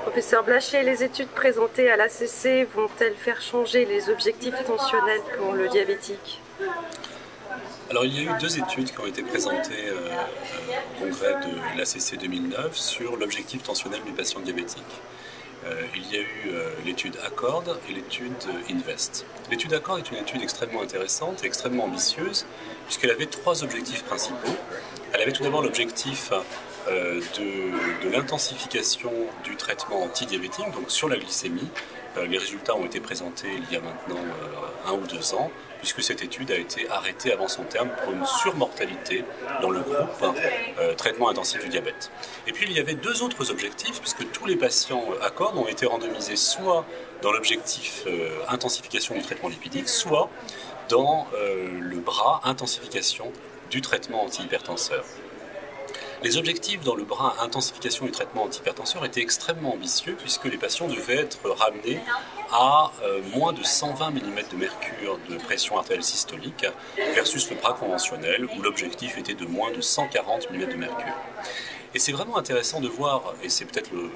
Professeur Blacher, les études présentées à l'ACC vont-elles faire changer les objectifs tensionnels pour le diabétique? Alors il y a eu deux études qui ont été présentées au congrès de l'ACC 2009 sur l'objectif tensionnel du patient diabétique. Il y a eu l'étude ACCORD et l'étude INVEST. L'étude ACCORD est une étude extrêmement intéressante et extrêmement ambitieuse puisqu'elle avait trois objectifs principaux. Elle avait tout d'abord l'objectif de l'intensification du traitement antidiabétique, donc sur la glycémie. Les résultats ont été présentés il y a maintenant 1 ou 2 ans, puisque cette étude a été arrêtée avant son terme pour une surmortalité dans le groupe traitement intensif du diabète. Et puis il y avait deux autres objectifs, puisque tous les patients ACCORD ont été randomisés soit dans l'objectif intensification du traitement lipidique, soit dans le bras intensification du traitement antihypertenseur. Les objectifs dans le bras intensification du traitement antihypertenseur étaient extrêmement ambitieux puisque les patients devaient être ramenés à moins de 120 mm de mercure de pression artérielle systolique versus le bras conventionnel où l'objectif était de moins de 140 mm de mercure. Et c'est vraiment intéressant de voir, et c'est peut-être le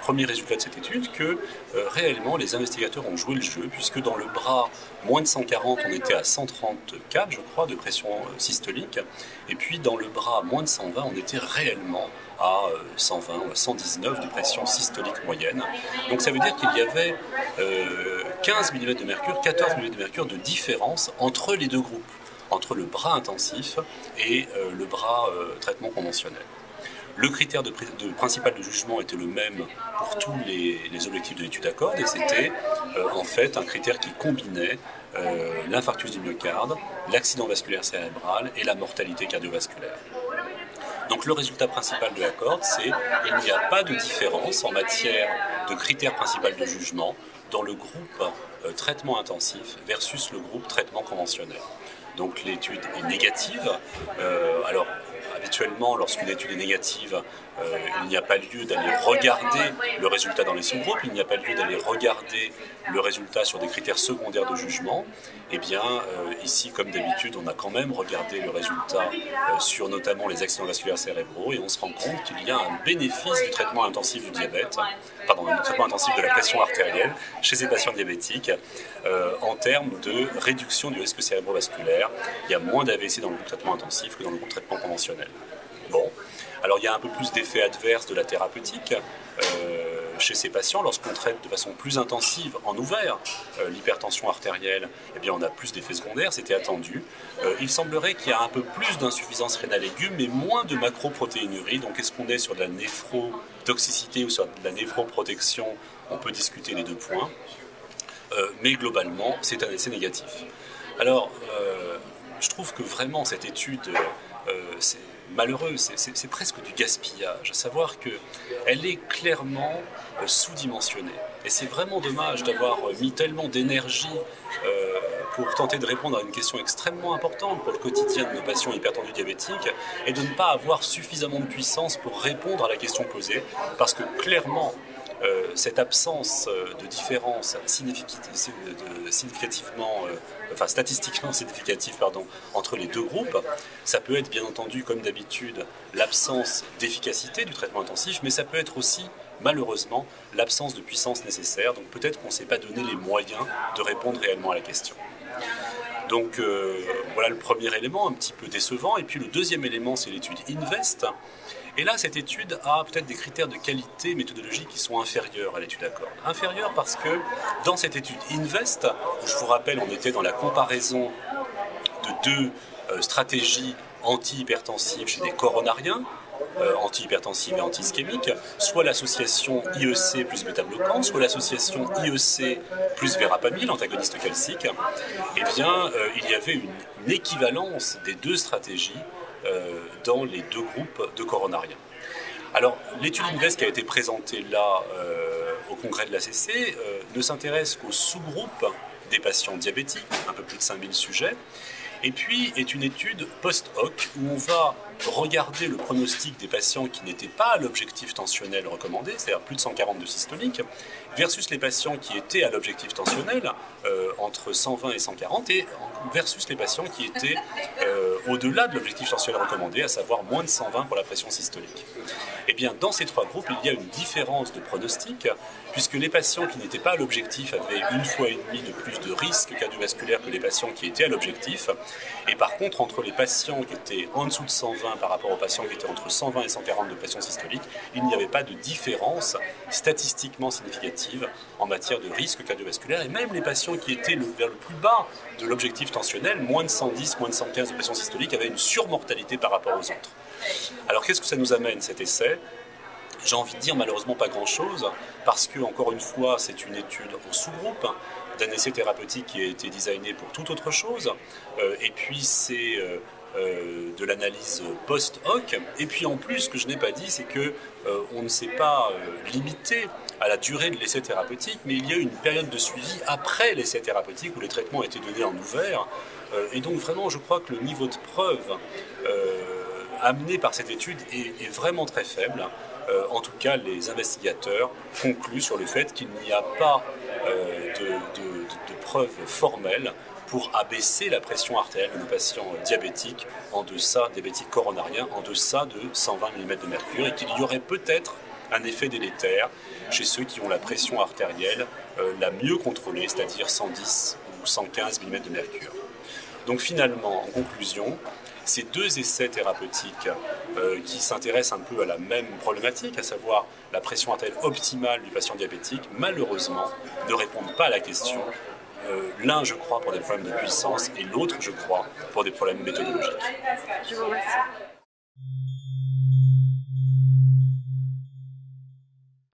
premier résultat de cette étude, que réellement les investigateurs ont joué le jeu, puisque dans le bras moins de 140, on était à 134, je crois, de pression systolique, et puis dans le bras moins de 120, on était réellement à 120 ou à 119 de pression systolique moyenne. Donc ça veut dire qu'il y avait 15 mm de mercure, 14 mm de mercure de différence entre les deux groupes, entre le bras intensif et le bras traitement conventionnel. Le critère principal de jugement était le même pour tous les objectifs de l'étude ACCORD et c'était en fait un critère qui combinait l'infarctus du myocarde, l'accident vasculaire cérébral et la mortalité cardiovasculaire. Donc le résultat principal de ACCORD, c'est qu'il n'y a pas de différence en matière de critère principal de jugement dans le groupe traitement intensif versus le groupe traitement conventionnel. Donc l'étude est négative. Alors habituellement, lorsqu'une étude est négative, il n'y a pas lieu d'aller regarder le résultat dans les sous-groupes, il n'y a pas lieu d'aller regarder le résultat sur des critères secondaires de jugement. Eh bien, ici, comme d'habitude, on a quand même regardé le résultat sur notamment les accidents vasculaires cérébraux et on se rend compte qu'il y a un bénéfice du traitement intensif du diabète, du traitement intensif de la pression artérielle chez ces patients diabétiques en termes de réduction du risque cérébrovasculaire. Il y a moins d'AVC dans le groupe traitement intensif que dans le groupe traitement conventionnel. Bon, alors il y a un peu plus d'effets adverses de la thérapeutique chez ces patients. Lorsqu'on traite de façon plus intensive en ouvert l'hypertension artérielle, eh bien on a plus d'effets secondaires, c'était attendu. Il semblerait qu'il y a un peu plus d'insuffisance rénale aiguë, mais moins de macroprotéinurie. Donc est-ce qu'on est sur de la néphrotoxicité ou sur de la néphroprotection? On peut discuter les deux points. Mais globalement, c'est un essai négatif. Alors, je trouve que vraiment cette étude, c'est malheureux, c'est presque du gaspillage, à savoir qu'elle est clairement sous-dimensionnée. Et c'est vraiment dommage d'avoir mis tellement d'énergie pour tenter de répondre à une question extrêmement importante pour le quotidien de nos patients hypertendus diabétiques et de ne pas avoir suffisamment de puissance pour répondre à la question posée, parce que clairement, cette absence de différence statistiquement significative entre les deux groupes, ça peut être bien entendu, comme d'habitude, l'absence d'efficacité du traitement intensif, mais ça peut être aussi, malheureusement, l'absence de puissance nécessaire. Donc peut-être qu'on ne s'est pas donné les moyens de répondre réellement à la question. Donc voilà le premier élément, un petit peu décevant. Et puis le deuxième élément, c'est l'étude INVEST. Et là, cette étude a peut-être des critères de qualité méthodologique qui sont inférieurs à l'étude ACCORD. Inférieurs parce que dans cette étude INVEST, où je vous rappelle, on était dans la comparaison de deux stratégies antihypertensives chez des coronariens, antihypertensives et anti-ischémiques, soit l'association IEC plus bêta-bloquant, soit l'association IEC plus verapamil, antagoniste calcique, eh bien, il y avait une équivalence des deux stratégies dans les deux groupes de coronariens. Alors, l'étude INVEST qui a été présentée là au congrès de l'ACC ne s'intéresse qu'aux sous-groupes des patients diabétiques, un peu plus de 5000 sujets, et puis est une étude post-hoc où on va regarder le pronostic des patients qui n'étaient pas à l'objectif tensionnel recommandé, c'est-à-dire plus de 140 de systolique, versus les patients qui étaient à l'objectif tensionnel entre 120 et 140, et versus les patients qui étaient au-delà de l'objectif tensionnel recommandé, à savoir moins de 120 pour la pression systolique. Eh bien, dans ces trois groupes, il y a une différence de pronostic, puisque les patients qui n'étaient pas à l'objectif avaient 1,5 fois de plus de risque cardiovasculaire que les patients qui étaient à l'objectif. Et par contre, entre les patients qui étaient en dessous de 120 par rapport aux patients qui étaient entre 120 et 140 de pression systolique, il n'y avait pas de différence statistiquement significative en matière de risque cardiovasculaire. Et même les patients qui étaient vers le plus bas de l'objectif tensionnel, moins de 110, moins de 115 de pression systolique, avaient une surmortalité par rapport aux autres. Alors qu'est-ce que ça nous amène cet essai ? J'ai envie de dire malheureusement pas grand-chose, parce que, encore une fois, c'est une étude en sous-groupe d'un essai thérapeutique qui a été designé pour toute autre chose, et puis c'est de l'analyse post-hoc, et puis en plus, ce que je n'ai pas dit, c'est que on ne s'est pas limité à la durée de l'essai thérapeutique, mais il y a eu une période de suivi après l'essai thérapeutique où les traitements ont été donnés en ouvert, et donc vraiment, je crois que le niveau de preuve amené par cette étude est vraiment très faible. En tout cas, les investigateurs concluent sur le fait qu'il n'y a pas de preuves formelles pour abaisser la pression artérielle de nos patients diabétiques diabétiques coronariens, en deçà de 120 mm de mercure, et qu'il y aurait peut-être un effet délétère chez ceux qui ont la pression artérielle la mieux contrôlée, c'est-à-dire 110 ou 115 mm de mercure. Donc finalement, en conclusion, ces deux essais thérapeutiques qui s'intéressent un peu à la même problématique, à savoir la pression artérielle optimale du patient diabétique, malheureusement ne répondent pas à la question. L'un, je crois, pour des problèmes de puissance, et l'autre, je crois, pour des problèmes méthodologiques. Je vous remercie.